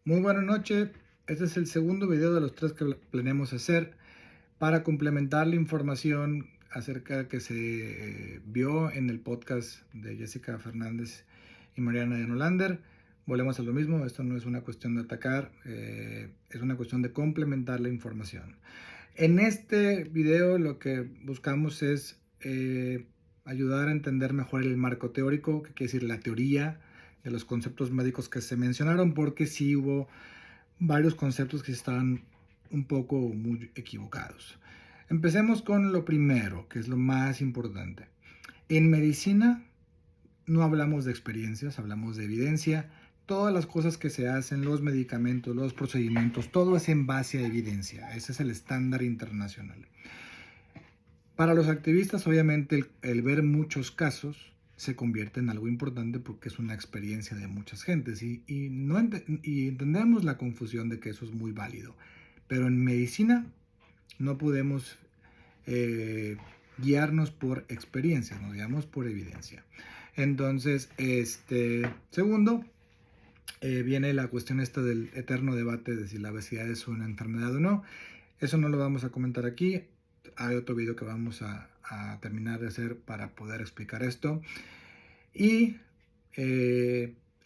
Muy buenas noches. Este es el segundo video de los tres que planeamos hacer para complementar la información acerca que se vio en el podcast de Jessica Fernández y Mariana Denolander. Volvemos a lo mismo, esto no es una cuestión de atacar, es una cuestión de complementar la información. En este video lo que buscamos es ayudar a entender mejor el marco teórico, que quiere decir la teoría de los conceptos médicos que se mencionaron, porque sí hubo varios conceptos que estaban un poco muy equivocados. Empecemos con lo primero, que es lo más importante. En medicina no hablamos de experiencias, hablamos de evidencia. Todas las cosas que se hacen, los medicamentos, los procedimientos, todo es en base a evidencia. Ese es el estándar internacional. Para los activistas, obviamente, el ver muchos casos se convierte en algo importante porque es una experiencia de muchas gentes y entendemos la confusión de que eso es muy válido. Pero en medicina no podemos guiarnos por experiencias, nos guiamos por evidencia. Entonces, segundo, viene la cuestión esta del eterno debate de si la obesidad es una enfermedad o no. Eso no lo vamos a comentar aquí. Hay otro video que vamos a terminar de hacer para poder explicar esto. Y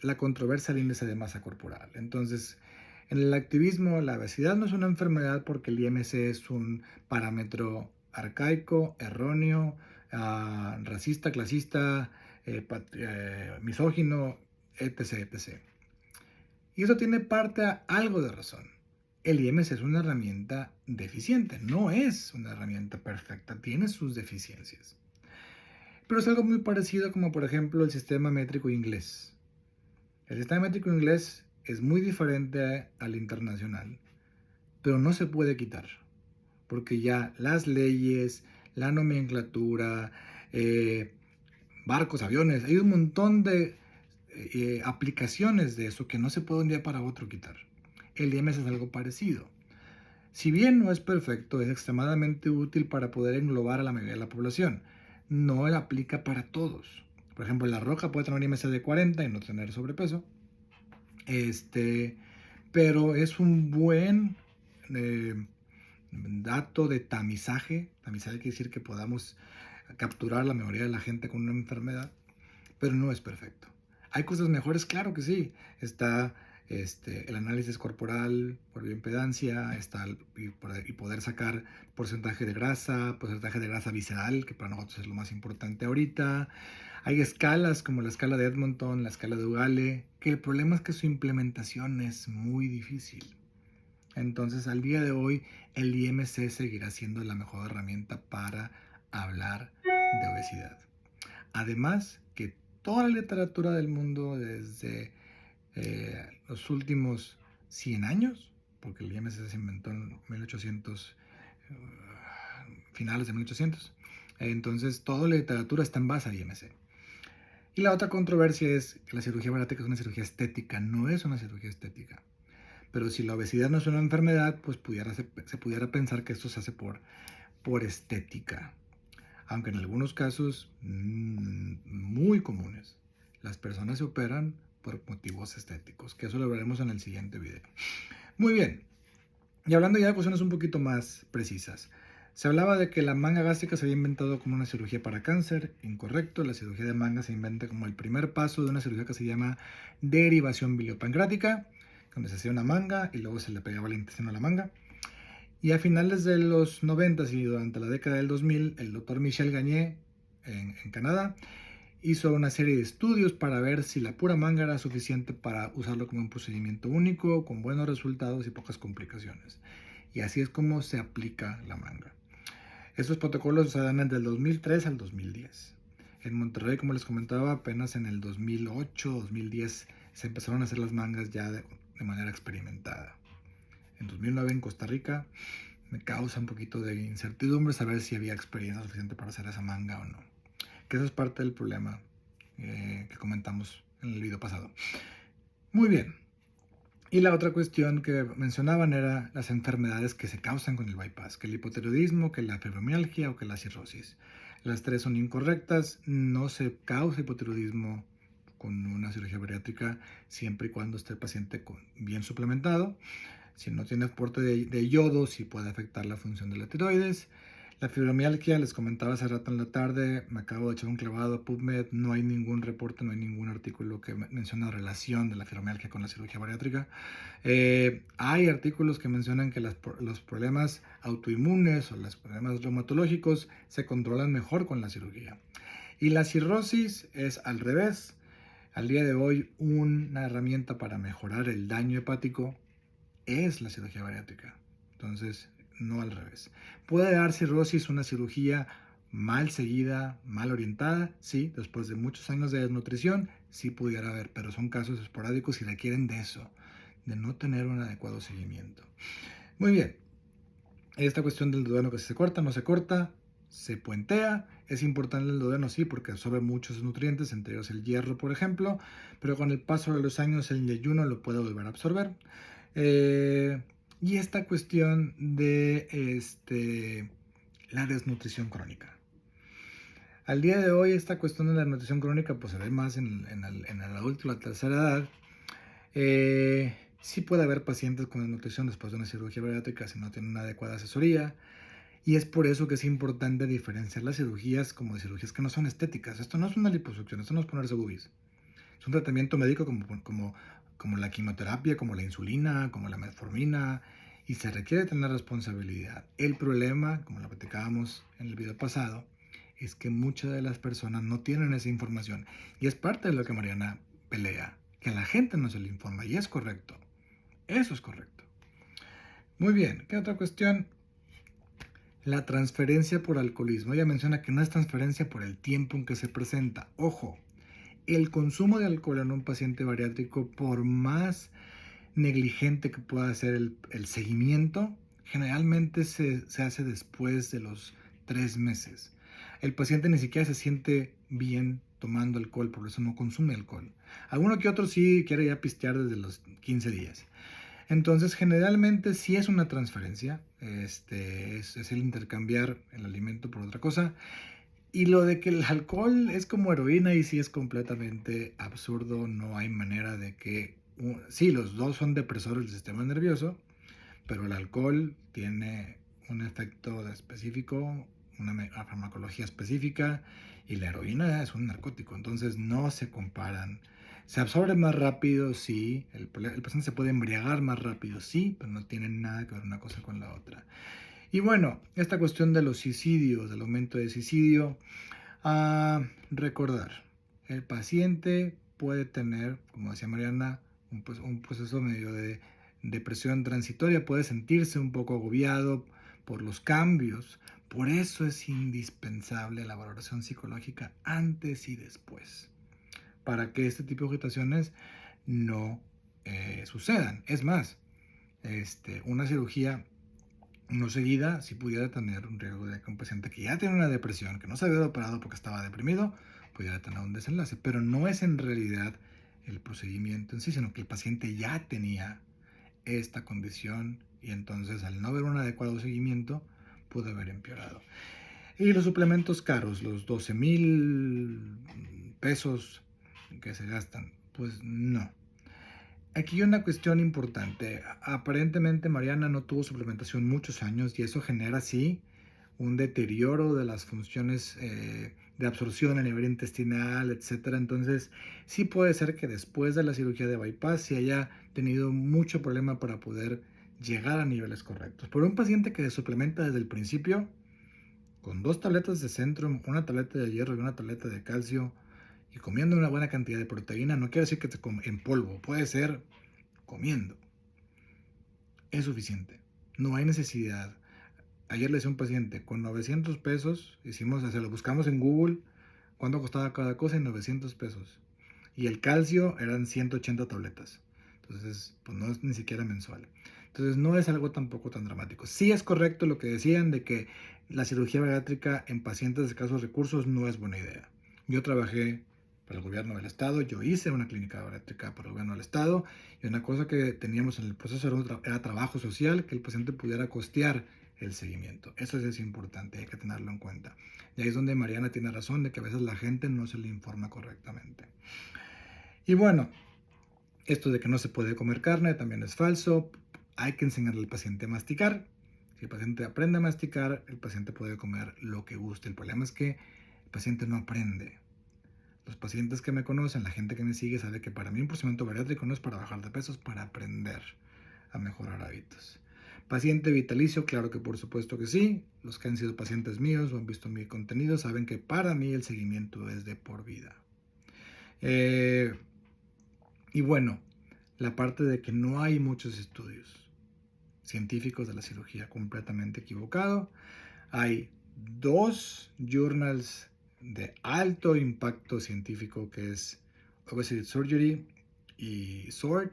la controversia del índice de masa corporal. Entonces, en el activismo, la obesidad no es una enfermedad porque el IMC es un parámetro arcaico, erróneo, racista, clasista, misógino, etc, etc. Y eso tiene algo de razón. El IMC es una herramienta deficiente, no es una herramienta perfecta, tiene sus deficiencias. Pero es algo muy parecido como por ejemplo el sistema métrico inglés. El sistema métrico inglés es muy diferente al internacional, pero no se puede quitar, porque ya las leyes, la nomenclatura, barcos, aviones, hay un montón de aplicaciones de eso que no se puede un día para otro quitar. El IMS es algo parecido. Si bien no es perfecto, es extremadamente útil para poder englobar a la mayoría de la población. No la aplica para todos. Por ejemplo, La Roca puede tener un IMC de 40 y no tener sobrepeso. Pero es un buen dato de tamizaje. Tamizaje quiere decir que podamos capturar la mayoría de la gente con una enfermedad, pero no es perfecto. ¿Hay cosas mejores? Claro que sí. Está el análisis corporal por bioimpedancia, está y poder sacar porcentaje de grasa visceral, que para nosotros es lo más importante ahorita. Hay escalas como la escala de Edmonton, la escala de Ugale, que el problema es que su implementación es muy difícil. Entonces, al día de hoy, el IMC seguirá siendo la mejor herramienta para hablar de obesidad. Además, que toda la literatura del mundo desde los últimos 100 años, porque el IMC se inventó en 1800, finales de 1800, entonces toda la literatura está en base al IMC. Y la otra controversia es que la cirugía bariátrica es una cirugía estética, no es una cirugía estética. Pero si la obesidad no es una enfermedad, pues se pudiera pensar que esto se hace por estética. Aunque en algunos casos muy comunes, las personas se operan por motivos estéticos, que eso lo veremos en el siguiente video. Muy bien, y hablando ya de cuestiones un poquito más precisas. Se hablaba de que la manga gástrica se había inventado como una cirugía para cáncer. Incorrecto, la cirugía de manga se inventa como el primer paso de una cirugía que se llama derivación biliopancrática, donde se hacía una manga y luego se le pegaba el intestino a la manga. Y a finales de los 90 y durante la década del 2000, el doctor Michel Gagné, en Canadá, hizo una serie de estudios para ver si la pura manga era suficiente para usarlo como un procedimiento único, con buenos resultados y pocas complicaciones. Y así es como se aplica la manga. Estos protocolos se dan desde el 2003 al 2010. En Monterrey, como les comentaba, apenas en el 2008, 2010 se empezaron a hacer las mangas ya de manera experimentada. En 2009 en Costa Rica me causa un poquito de incertidumbre saber si había experiencia suficiente para hacer esa manga o no. Que eso es parte del problema que comentamos en el video pasado. Muy bien. Y la otra cuestión que mencionaban era las enfermedades que se causan con el bypass, que el hipotiroidismo, que la fibromialgia o que la cirrosis. Las tres son incorrectas, no se causa hipotiroidismo con una cirugía bariátrica siempre y cuando esté el paciente bien suplementado. Si no tiene aporte de yodo, sí puede afectar la función de la tiroides. La fibromialgia, les comentaba hace rato en la tarde, me acabo de echar un clavado a PubMed, no hay ningún reporte, no hay ningún artículo que mencione la relación de la fibromialgia con la cirugía bariátrica. Hay artículos que mencionan que los problemas autoinmunes o los problemas reumatológicos se controlan mejor con la cirugía. Y la cirrosis es al revés. Al día de hoy, una herramienta para mejorar el daño hepático es la cirugía bariátrica. Entonces, no al revés. ¿Puede dar cirrosis una cirugía mal seguida, mal orientada? Sí, después de muchos años de desnutrición, sí pudiera haber, pero son casos esporádicos y requieren de eso, de no tener un adecuado seguimiento. Muy bien, esta cuestión del duodeno que se corta, no se corta, se puentea. Es importante el duodeno, sí, porque absorbe muchos nutrientes, entre ellos el hierro, por ejemplo, pero con el paso de los años el yeyuno lo puede volver a absorber. Y esta cuestión de la desnutrición crónica. Al día de hoy, esta cuestión de la desnutrición crónica pues, se ve más en el adulto, la tercera edad. Sí puede haber pacientes con desnutrición después de una cirugía bariátrica si no tienen una adecuada asesoría. Y es por eso que es importante diferenciar las cirugías como de cirugías que no son estéticas. Esto no es una liposucción, esto no es ponerse boobies. Es un tratamiento médico como la quimioterapia, como la insulina, como la metformina, y se requiere tener responsabilidad. El problema, como lo platicábamos en el video pasado, es que muchas de las personas no tienen esa información. Y es parte de lo que Mariana pelea, que a la gente no se le informa, y es correcto. Eso es correcto. Muy bien, ¿qué otra cuestión? La transferencia por alcoholismo. Ella menciona que no es transferencia por el tiempo en que se presenta. Ojo, el consumo de alcohol en un paciente bariátrico, por más negligente que pueda ser el seguimiento, generalmente se hace después de los 3 meses. El paciente ni siquiera se siente bien tomando alcohol, por eso no consume alcohol. Alguno que otro sí quiere ya pistear desde los 15 días. Entonces, generalmente sí es una transferencia, es el intercambiar el alimento por otra cosa. Y lo de que el alcohol es como heroína y sí es completamente absurdo, no hay manera de que... Sí, los dos son depresores del sistema nervioso, pero el alcohol tiene un efecto específico, una farmacología específica, y la heroína es un narcótico, entonces no se comparan. Se absorbe más rápido, sí, el paciente se puede embriagar más rápido, sí, pero no tienen nada que ver una cosa con la otra. Y bueno, esta cuestión de los suicidios, del aumento de suicidio, recordar, el paciente puede tener, como decía Mariana, un proceso medio de depresión transitoria, puede sentirse un poco agobiado por los cambios. Por eso es indispensable la valoración psicológica antes y después, para que este tipo de agitaciones no sucedan. Es más, una cirugía no seguida, si pudiera tener un riesgo de que un paciente que ya tiene una depresión, que no se había operado porque estaba deprimido, pudiera tener un desenlace. Pero no es en realidad el procedimiento en sí, sino que el paciente ya tenía esta condición y entonces al no haber un adecuado seguimiento, pudo haber empeorado. Y los suplementos caros, los 12,000 pesos que se gastan, pues no. Aquí hay una cuestión importante. Aparentemente Mariana no tuvo suplementación muchos años y eso genera, sí, un deterioro de las funciones de absorción a nivel intestinal, etc. Entonces, sí puede ser que después de la cirugía de bypass se haya tenido mucho problema para poder llegar a niveles correctos. Por un paciente que suplementa desde el principio, con 2 tabletas de Centrum, una tableta de hierro y una tableta de calcio, y comiendo una buena cantidad de proteína, no quiere decir que en polvo, puede ser comiendo. Es suficiente. No hay necesidad. Ayer le decía a un paciente, con 900 pesos, lo buscamos en Google, cuánto costaba cada cosa, en 900 pesos. Y el calcio eran 180 tabletas. Entonces, pues no es ni siquiera mensual. Entonces, no es algo tampoco tan dramático. Sí es correcto lo que decían de que la cirugía bariátrica en pacientes de escasos recursos no es buena idea. Yo trabajé para el gobierno del estado, yo hice una clínica bariátrica para el gobierno del estado, y una cosa que teníamos en el proceso era trabajo social, que el paciente pudiera costear el seguimiento. Eso sí es importante, hay que tenerlo en cuenta. Y ahí es donde Mariana tiene razón de que a veces la gente no se le informa correctamente. Y bueno, esto de que no se puede comer carne también es falso. Hay que enseñarle al paciente a masticar. Si el paciente aprende a masticar, el paciente puede comer lo que guste. El problema es que el paciente no aprende. Los pacientes que me conocen, la gente que me sigue, sabe que para mí un procedimiento bariátrico no es para bajar de peso, es para aprender a mejorar hábitos. Paciente vitalicio, claro que por supuesto que sí. Los que han sido pacientes míos o han visto mi contenido saben que para mí el seguimiento es de por vida. Y bueno, la parte de que no hay muchos estudios científicos de la cirugía, completamente equivocado. Hay 2 journals de alto impacto científico, que es Obesity Surgery y SWORD,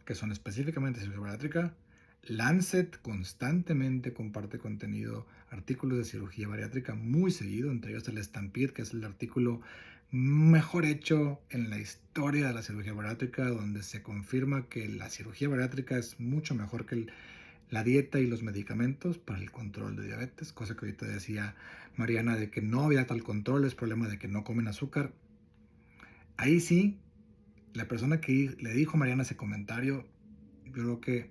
que son específicamente de cirugía bariátrica. Lancet constantemente comparte contenido, artículos de cirugía bariátrica muy seguido, entre ellos el Stampede, que es el artículo mejor hecho en la historia de la cirugía bariátrica, donde se confirma que la cirugía bariátrica es mucho mejor que la dieta y los medicamentos para el control de diabetes, cosa que ahorita decía Mariana de que no había tal control, es problema de que no comen azúcar. Ahí sí, la persona que le dijo a Mariana ese comentario, yo creo que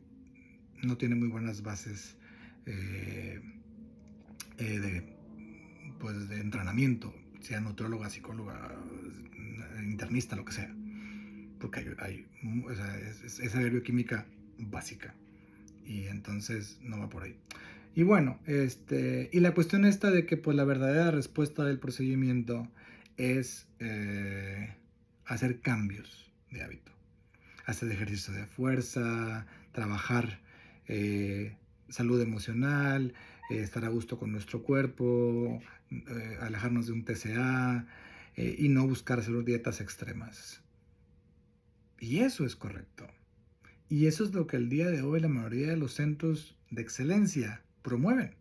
no tiene muy buenas bases de, pues, de entrenamiento, sea nutrióloga, psicóloga, internista, lo que sea, porque o sea, es esa bioquímica básica y entonces no va por ahí. Y bueno, y la cuestión esta de que pues la verdadera respuesta del procedimiento es hacer cambios de hábito, hacer ejercicio de fuerza, trabajar salud emocional, estar a gusto con nuestro cuerpo, alejarnos de un TCA y no buscar hacer dietas extremas. Y eso es correcto. Y eso es lo que el día de hoy la mayoría de los centros de excelencia promueven,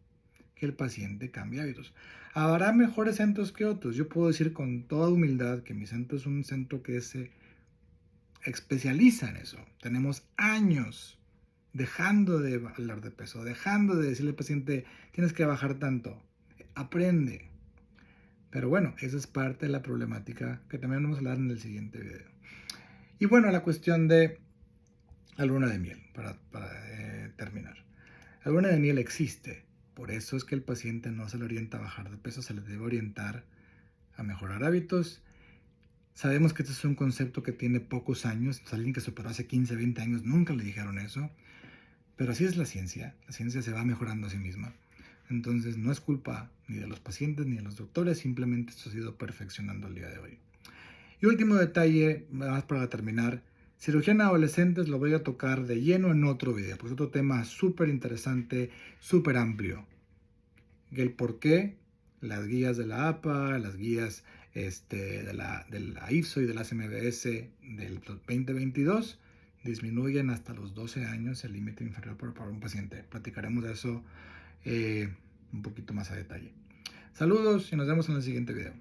que el paciente cambie hábitos. Habrá mejores centros que otros. Yo puedo decir con toda humildad que mi centro es un centro que se especializa en eso. Tenemos años dejando de hablar de peso, dejando de decirle al paciente, tienes que bajar tanto. Aprende. Pero bueno, esa es parte de la problemática que también vamos a hablar en el siguiente video. Y bueno, la cuestión de la luna de miel, para terminar. La luna de miel existe, por eso es que el paciente no se le orienta a bajar de peso, se le debe orientar a mejorar hábitos. Sabemos que este es un concepto que tiene pocos años, alguien que superó hace 15, 20 años nunca le dijeron eso, pero así es la ciencia se va mejorando a sí misma. Entonces no es culpa ni de los pacientes ni de los doctores, simplemente esto ha ido perfeccionando el día de hoy. Y último detalle, más para terminar, cirugía en adolescentes lo voy a tocar de lleno en otro video, porque es otro tema súper interesante, súper amplio. El por qué las guías de la APA, las guías de la IFSO y de la CMBS del 2022 disminuyen hasta los 12 años el límite inferior para un paciente. Platicaremos de eso un poquito más a detalle. Saludos y nos vemos en el siguiente video.